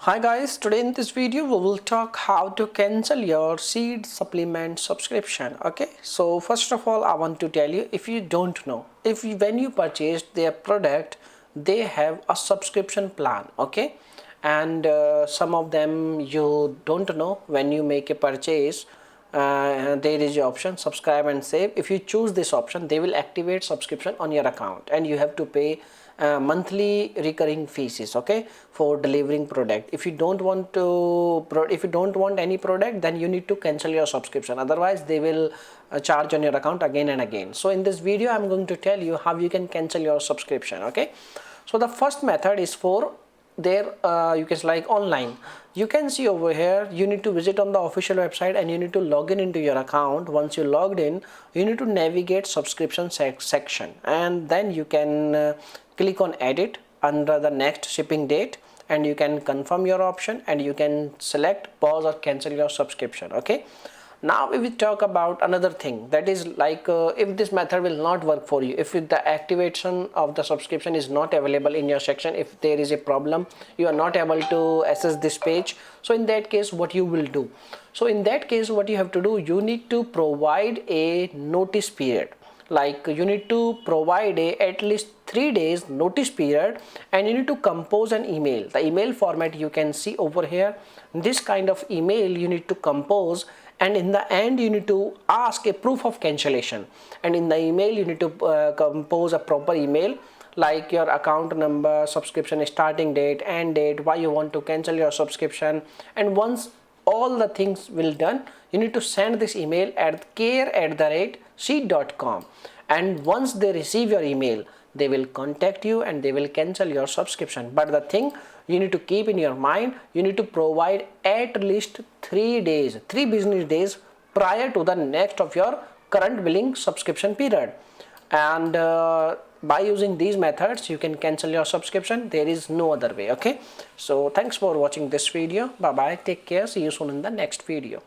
Hi guys, today in this video we will talk how to cancel your seed supplement subscription. Okay, so first of all I want to tell you, if you don't know, when you purchased their product, they have a subscription plan. Okay, and some of them you don't know. When you make a purchase, there is the option subscribe and save. If you choose this option, they will activate subscription on your account and you have to pay monthly recurring fees, okay, for delivering product. If you don't want any product, then you need to cancel your subscription, otherwise they will charge on your account again and again. So in this video I'm going to tell you how you can cancel your subscription. Okay, so the first method is for there, you can like online. You can see over here, you need to visit on the official website and you need to log in into your account. Once you logged in, you need to navigate subscription section, and then you can click on edit under the next shipping date, and you can confirm your option and you can select pause or cancel your subscription. Okay, now if we talk about another thing, that is like if this method will not work for you, if the activation of the subscription is not available in your section, if there is a problem, you are not able to access this page, so in that case what you will do? So in that case what you have to do, you need to provide a notice period. Like you need to provide at least 3 days notice period, and you need to compose an email. The email format you can see over here, this kind of email you need to compose, and in the end you need to ask a proof of cancellation, and in the email you need to compose a proper email like your account number, subscription starting date, end date, why you want to cancel your subscription. And once all the things will done, you need to send this email at care@seed.com, and once they receive your email, they will contact you and they will cancel your subscription. But the thing you need to keep in your mind, you need to provide at least 3 business days prior to the next of your current billing subscription period. And by using these methods you can cancel your subscription. There is no other way. Okay, so thanks for watching this video. Bye bye, take care, see you soon in the next video.